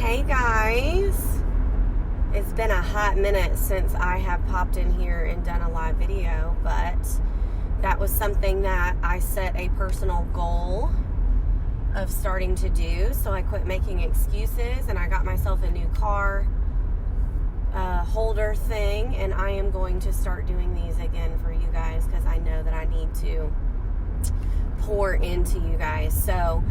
Hey guys, it's been a hot minute since I have popped in here and done a live video, but that was something that I set a personal goal of starting to do, so I quit making excuses and I got myself a new car holder thing, and I am going to start doing these again for you guys because I know that I need to pour into you guys. So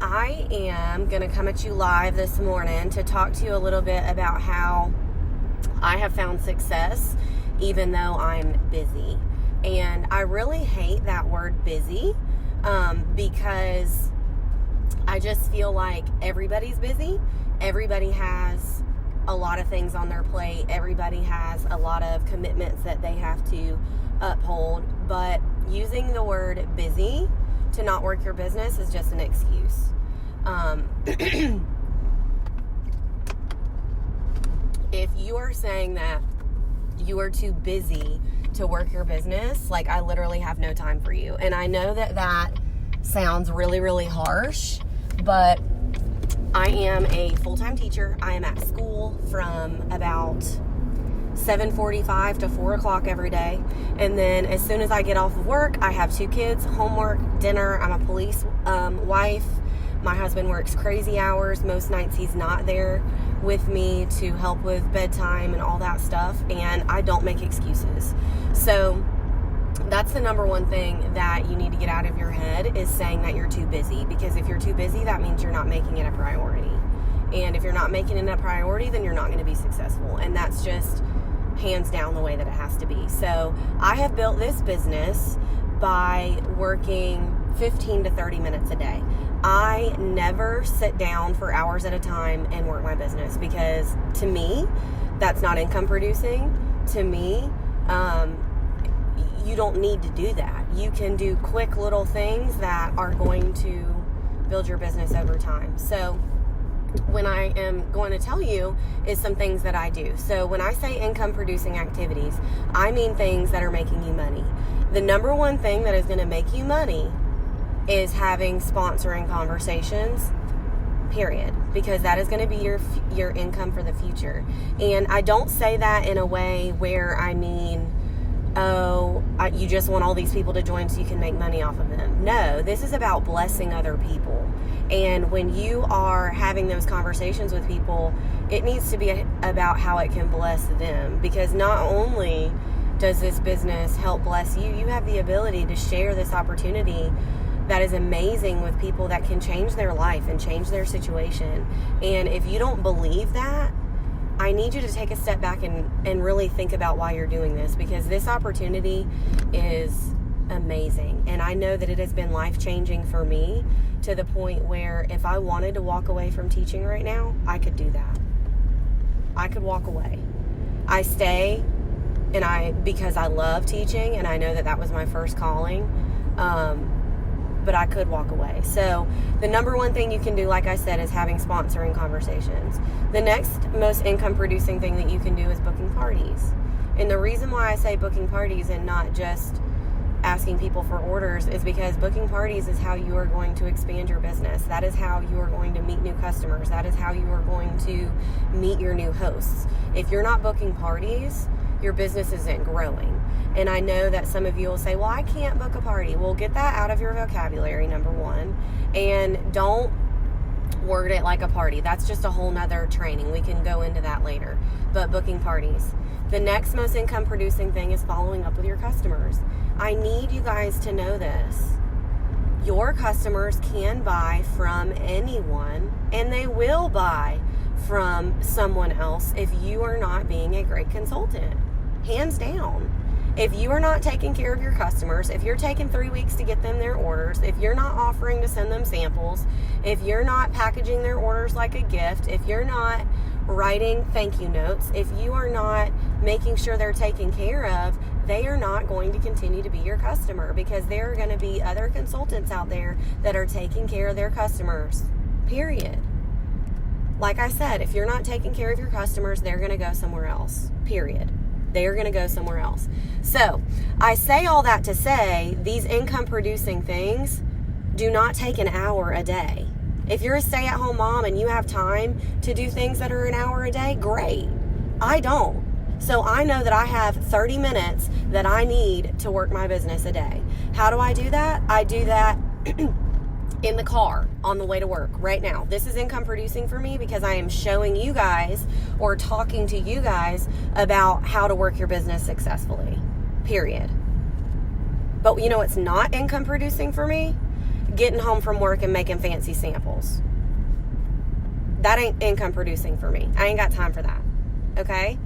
I am going to come at you live this morning to talk to you a little bit about how I have found success even though I'm busy. And I really hate that word busy because I just feel like everybody's busy. Everybody has a lot of things on their plate. Everybody has a lot of commitments that they have to uphold. But using the word busy to not work your business is just an excuse. If you are saying that you are too busy to work your business, like, I literally have no time for you. And I know that that sounds really, really harsh, but I am a full-time teacher. I am at school from about 7:45 to 4 o'clock every day. And then as soon as I get off of work, I have 2 kids, homework, dinner. I'm a police wife. My husband works crazy hours. Most nights he's not there with me to help with bedtime and all that stuff. And I don't make excuses. So that's the number one thing that you need to get out of your head, is saying that you're too busy. Because if you're too busy, that means you're not making it a priority. And if you're not making it a priority, then you're not going to be successful. And that's just hands down the way that it has to be. So I have built this business by working 15 to 30 minutes a day. I never sit down for hours at a time and work my business, because to me, that's not income producing. To me, you don't need to do that. You can do quick little things that are going to build your business over time. So when I am going to tell you is some things that I do. So when I say income producing activities, I mean things that are making you money. The number one thing that is going to make you money is having sponsoring conversations, period, because that is going to be your income for the future. And I don't say that in a way where I mean, you just want all these people to join so you can make money off of them. No, this is about blessing other people. And when you are having those conversations with people, it needs to be about how it can bless them. Because not only does this business help bless you, you have the ability to share this opportunity that is amazing with people that can change their life and change their situation. And if you don't believe that, I need you to take a step back and really think about why you're doing this, because this opportunity is amazing. And I know that it has been life-changing for me, to the point where if I wanted to walk away from teaching right now, I could do that. I could walk away. I stay because I love teaching, and I know that that was my first calling. But I could walk away. So the number one thing you can do, like I said, is having sponsoring conversations. The next most income producing thing that you can do is booking parties. And the reason why I say booking parties and not just asking people for orders is because booking parties is how you are going to expand your business. That is how you are going to meet new customers. That is how you are going to meet your new hosts. If you're not booking parties, your business isn't growing. And I know that some of you will say, well, I can't book a party. Well, get that out of your vocabulary, number one. And don't word it like a party. That's just a whole nother training. We can go into that later. But booking parties. The next most income producing thing is following up with your customers. I need you guys to know this. Your customers can buy from anyone, and they will buy from someone else if you are not being a great consultant. Hands down. If you are not taking care of your customers, if you're taking 3 weeks to get them their orders, if you're not offering to send them samples, if you're not packaging their orders like a gift, if you're not writing thank you notes, if you are not making sure they're taken care of, they are not going to continue to be your customer, because there are going to be other consultants out there that are taking care of their customers, period. Like I said, if you're not taking care of your customers, they're going to go somewhere else, period. They are going to go somewhere else. So I say all that to say these income producing things do not take an hour a day. If you're a stay-at-home mom and you have time to do things that are an hour a day, great. I don't. So I know that I have 30 minutes that I need to work my business a day. How do I do that? I do that in the car on the way to work right now. This is income producing for me because I am showing you guys or talking to you guys about how to work your business successfully, period. But you know what's not income producing for me? Getting home from work and making fancy samples. That ain't income producing for me. I ain't got time for that. Okay?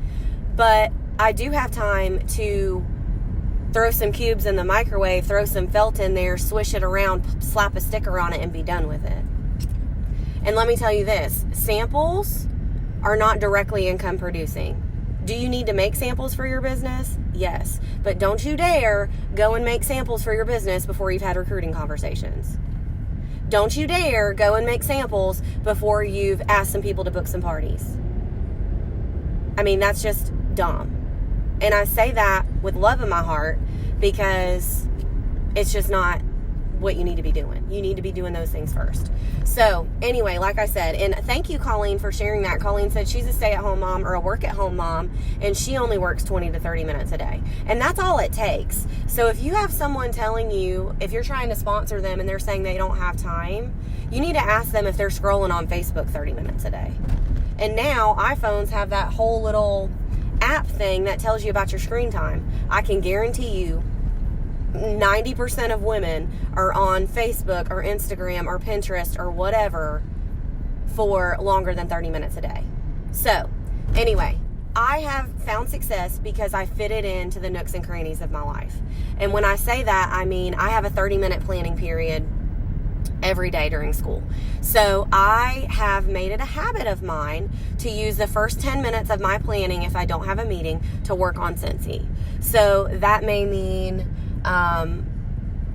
But I do have time to throw some cubes in the microwave, throw some felt in there, swish it around, slap a sticker on it, and be done with it. And let me tell you this, samples are not directly income producing. Do you need to make samples for your business? Yes. But don't you dare go and make samples for your business before you've had recruiting conversations. Don't you dare go and make samples before you've asked some people to book some parties. I mean, that's just dumb. And I say that with love in my heart because it's just not what you need to be doing. You need to be doing those things first. So anyway, like I said, and thank you, Colleen, for sharing that. Colleen said she's a stay-at-home mom or a work-at-home mom, and she only works 20 to 30 minutes a day. And that's all it takes. So if you have someone telling you, if you're trying to sponsor them and they're saying they don't have time, you need to ask them if they're scrolling on Facebook 30 minutes a day. And now iPhones have that whole little app thing that tells you about your screen time. I can guarantee you 90% of women are on Facebook or Instagram or Pinterest or whatever for longer than 30 minutes a day. So anyway, I have found success because I fit it into the nooks and crannies of my life. And when I say that, I mean I have a 30-minute planning period every day during school. So I have made it a habit of mine to use the first 10 minutes of my planning if I don't have a meeting to work on Scentsy. So that may mean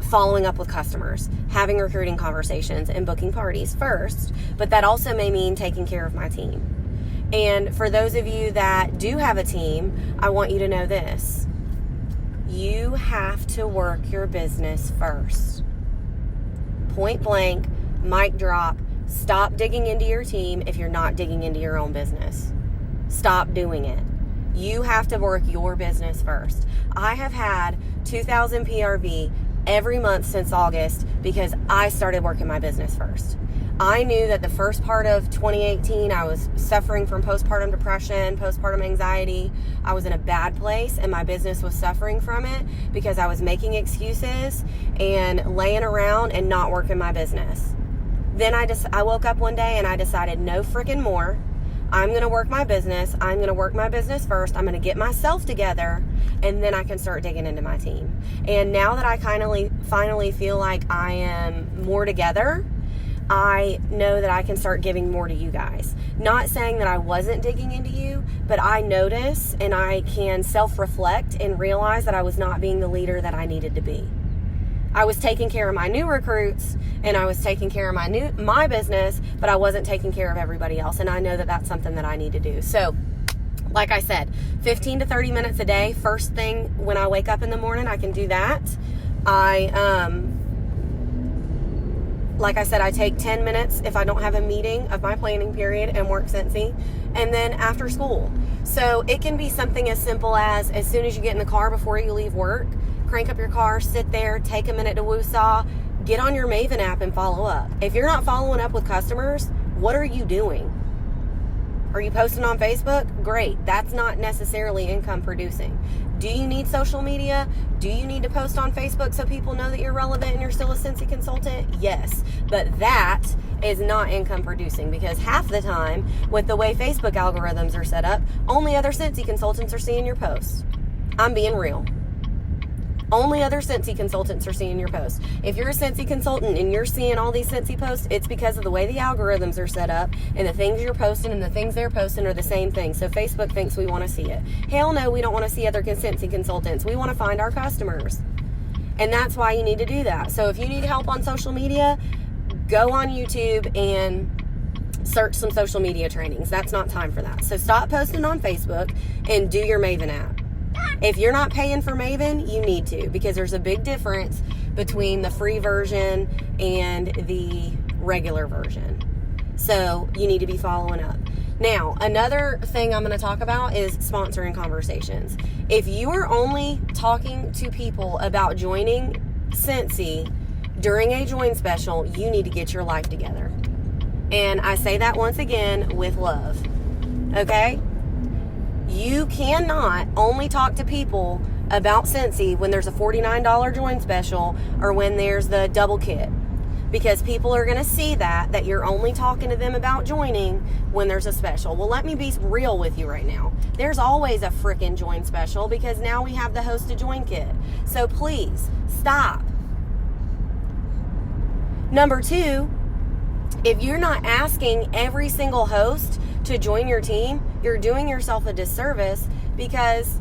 following up with customers, having recruiting conversations, and booking parties first. But that also may mean taking care of my team. And for those of you that do have a team, I want you to know this. You have to work your business first. Point blank, mic drop. Stop digging into your team if you're not digging into your own business. Stop doing it. You have to work your business first. I have had 2,000 PRV every month since August because I started working my business first. I knew that the first part of 2018, I was suffering from postpartum depression, postpartum anxiety. I was in a bad place and my business was suffering from it because I was making excuses and laying around and not working my business. Then I woke up one day and I decided no freaking more. I'm going to work my business. I'm going to work my business first. I'm going to get myself together, and then I can start digging into my team. And now that I finally feel like I am more together, I know that I can start giving more to you guys. Not saying that I wasn't digging into you, but I notice and I can self-reflect and realize that I was not being the leader that I needed to be. I was taking care of my new recruits and I was taking care of my business, but I wasn't taking care of everybody else. And I know that that's something that I need to do. So, like I said, 15 to 30 minutes a day. First thing when I wake up in the morning, I can do that. Like I said, I take 10 minutes if I don't have a meeting of my planning period and work Scentsy, and then after school. So it can be something as simple as soon as you get in the car before you leave work, crank up your car, sit there, take a minute to woosah, get on your Maven app and follow up. If you're not following up with customers, what are you doing? Are you posting on Facebook? Great. That's not necessarily income producing. Do you need social media? Do you need to post on Facebook so people know that you're relevant and you're still a Scentsy consultant? Yes. But that is not income producing because half the time with the way Facebook algorithms are set up, only other Scentsy consultants are seeing your posts. I'm being real. Only other Scentsy consultants are seeing your posts. If you're a Scentsy consultant and you're seeing all these Scentsy posts, it's because of the way the algorithms are set up and the things you're posting and the things they're posting are the same thing. So Facebook thinks we want to see it. Hell no, we don't want to see other Scentsy consultants. We want to find our customers. And that's why you need to do that. So if you need help on social media, go on YouTube and search some social media trainings. That's not time for that. So stop posting on Facebook and do your Maven app. If you're not paying for Maven, you need to, because there's a big difference between the free version and the regular version. So you need to be following up. Now, another thing I'm going to talk about is sponsoring conversations. If you are only talking to people about joining Scentsy during a join special, you need to get your life together. And I say that once again with love. Okay? You cannot only talk to people about Scentsy when there's a $49 join special or when there's the double kit. Because people are going to see that you're only talking to them about joining when there's a special. Well, let me be real with you right now. There's always a freaking join special because now we have the hosted join kit. So please, stop. Number 2, if you're not asking every single host to join your team, you're doing yourself a disservice because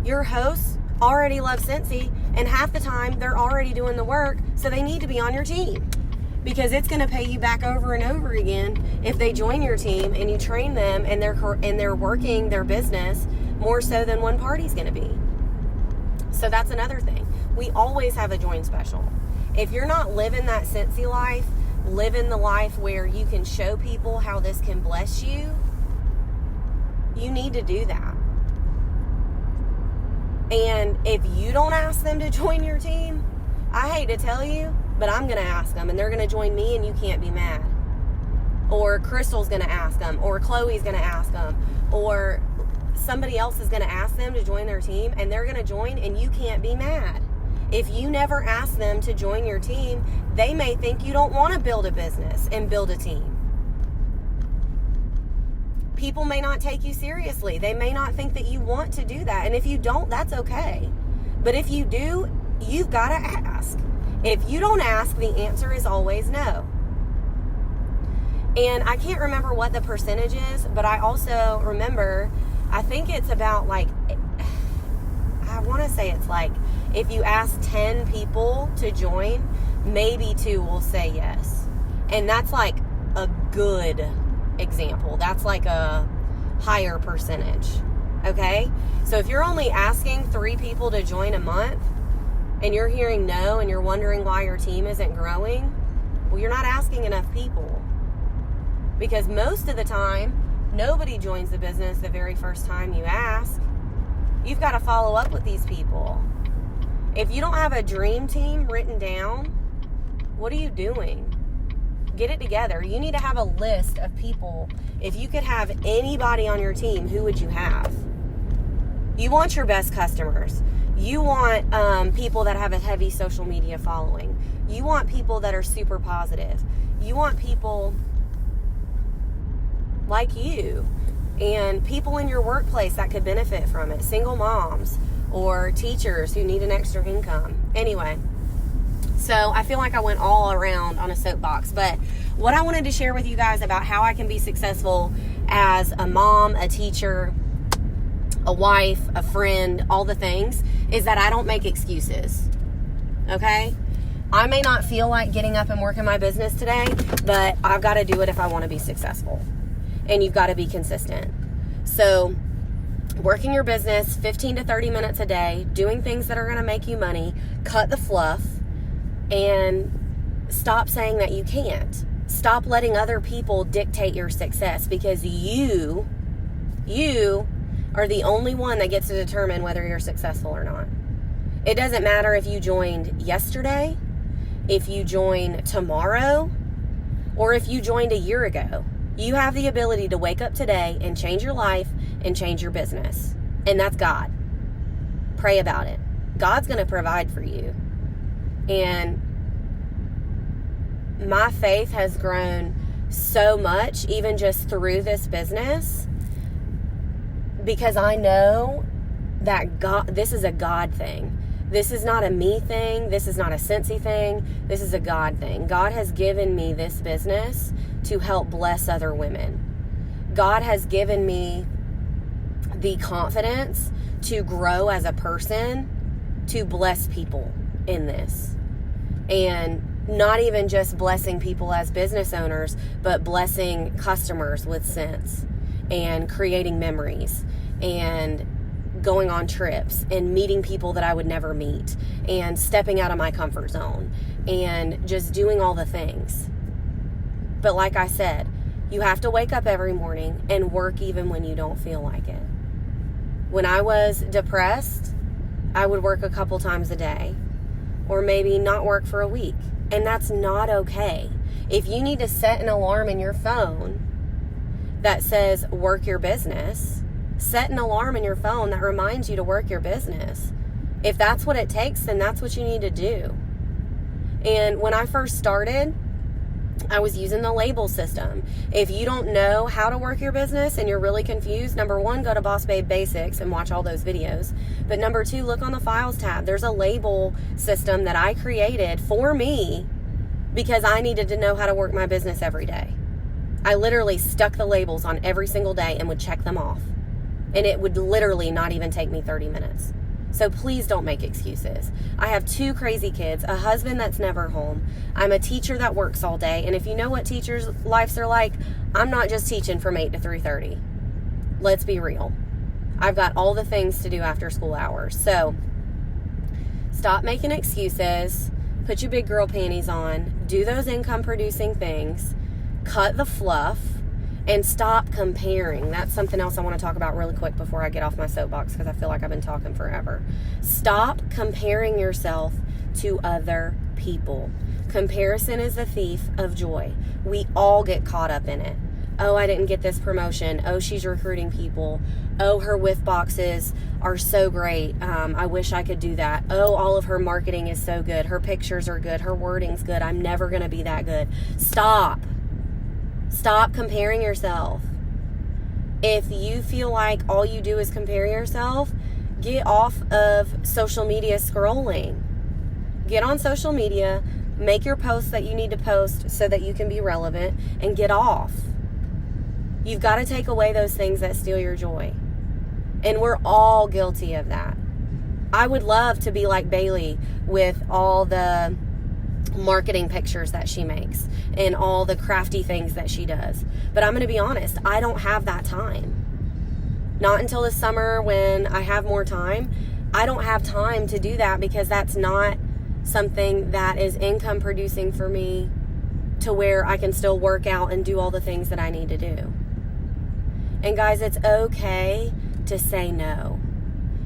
your hosts already love Scentsy, and half the time they're already doing the work, so they need to be on your team because it's going to pay you back over and over again if they join your team and you train them and they're working their business more so than one party's going to be. So that's another thing. We always have a join special. If you're not living that Scentsy life, living the life where you can show people how this can bless you, you need to do that. And if you don't ask them to join your team, I hate to tell you, but I'm going to ask them, and they're going to join me, and you can't be mad. Or Crystal's going to ask them, or Chloe's going to ask them, or somebody else is going to ask them to join their team, and they're going to join, and you can't be mad. If you never ask them to join your team, they may think you don't want to build a business and build a team. People may not take you seriously. They may not think that you want to do that. And if you don't, that's okay. But if you do, you've got to ask. If you don't ask, the answer is always no. And I can't remember what the percentage is, but I also remember, I think it's about like, I want to say it's like, if you ask 10 people to join, maybe 2 will say yes. And that's like a good example. That's like a higher percentage. Okay? So if you're only asking 3 people to join a month and you're hearing no and you're wondering why your team isn't growing, well, you're not asking enough people. Because most of the time, nobody joins the business the very first time you ask. You've got to follow up with these people. If you don't have a dream team written down, what are you doing? Get it together. You need to have a list of people. If you could have anybody on your team, who would you have? You want your best customers. You want people that have a heavy social media following. You want people that are super positive. You want people like you and people in your workplace that could benefit from it. Single moms or teachers who need an extra income. Anyway. So I feel like I went all around on a soapbox, but what I wanted to share with you guys about how I can be successful as a mom, a teacher, a wife, a friend, all the things, is that I don't make excuses. Okay? I may not feel like getting up and working my business today, but I've got to do it if I want to be successful. And you've got to be consistent. So working your business 15 to 30 minutes a day, doing things that are going to make you money, cut the fluff, and stop saying that you can't. Stop letting other people dictate your success, because you are the only one that gets to determine whether you're successful or not. It doesn't matter if you joined yesterday, if you join tomorrow, or if you joined a year ago. You have the ability to wake up today and change your life and change your business. And that's God. Pray about it. God's going to provide for you. And my faith has grown so much, even just through this business, because I know that God, this is a God thing. This is not a me thing. This is not a Scentsy thing. This is a God thing. God has given me this business to help bless other women. God has given me the confidence to grow as a person, to bless people in this. And not even just blessing people as business owners, but blessing customers with scents and creating memories and going on trips and meeting people that I would never meet and stepping out of my comfort zone and just doing all the things. But like I said, You have to wake up every morning and work even when you don't feel like it. When I was depressed, I would work a couple times a day, or maybe not work for a week. And that's not okay. If you need to set an alarm in your phone that says work your business, set an alarm in your phone that reminds you to work your business. If that's what it takes, then that's what you need to do. And when I first started, I was using the label system. If you don't know how to work your business and you're really confused, number one, go to Boss Babe Basics and watch all those videos. But number two, look on the files tab. There's a label system that I created for me because I needed to know how to work my business every day. I literally stuck the labels on every single day and would check them off. And it would literally not even take me 30 minutes. So please don't make excuses. I have 2 crazy kids, a husband that's never home. I'm a teacher that works all day. And if you know what teachers' lives are like, I'm not just teaching from 8 to 3:30. Let's be real. I've got all the things to do after school hours. So stop making excuses. Put your big girl panties on. Do those income producing things. Cut the fluff. And stop comparing. That's something else I want to talk about really quick before I get off my soapbox because I feel like I've been talking forever. Stop comparing yourself to other people. Comparison is the thief of joy. We all get caught up in it. Oh, I didn't get this promotion. Oh, she's recruiting people. Oh, her whiff boxes are so great. I wish I could do that. Oh, all of her marketing is so good. Her pictures are good. Her wording's good. I'm never going to be that good. Stop. Stop comparing yourself. If you feel like all you do is compare yourself, get off of social media scrolling. Get on social media, make your posts that you need to post so that you can be relevant, and get off. You've got to take away those things that steal your joy. And we're all guilty of that. I would love to be like Bailey with all the marketing pictures that she makes and all the crafty things that she does. But I'm going to be honest, I don't have that time. Not until the summer when I have more time. I don't have time to do that because that's not something that is income producing for me to where I can still work out and do all the things that I need to do. And guys, it's okay to say no.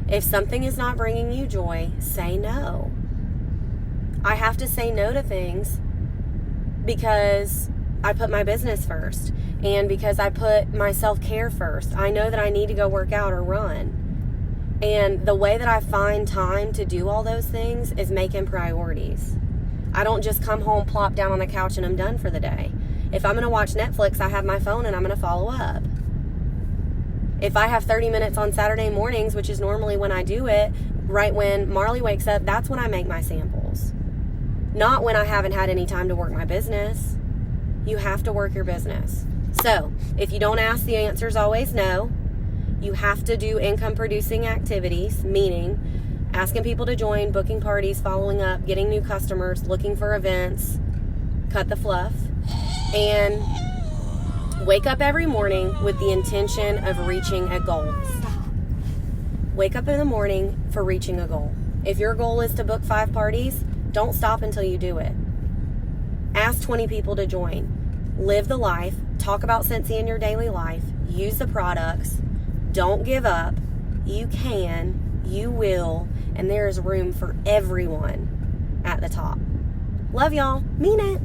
If something is not bringing you joy, say no. I have to say no to things because I put my business first and because I put my self-care first. I know that I need to go work out or run. And the way that I find time to do all those things is making priorities. I don't just come home, plop down on the couch, and I'm done for the day. If I'm going to watch Netflix, I have my phone and I'm going to follow up. If I have 30 minutes on Saturday mornings, which is normally when I do it, right when Marley wakes up, that's when I make my samples. Not when I haven't had any time to work my business. You have to work your business. So, if you don't ask, the answer is always no. You have to do income producing activities, meaning asking people to join, booking parties, following up, getting new customers, looking for events, cut the fluff, and wake up every morning with the intention of reaching a goal. Wake up in the morning for reaching a goal. If your goal is to book 5 parties, don't stop until you do it. Ask 20 people to join. Live the life. Talk about Scentsy in your daily life. Use the products. Don't give up. You can. You will. And there is room for everyone at the top. Love y'all. Mean it.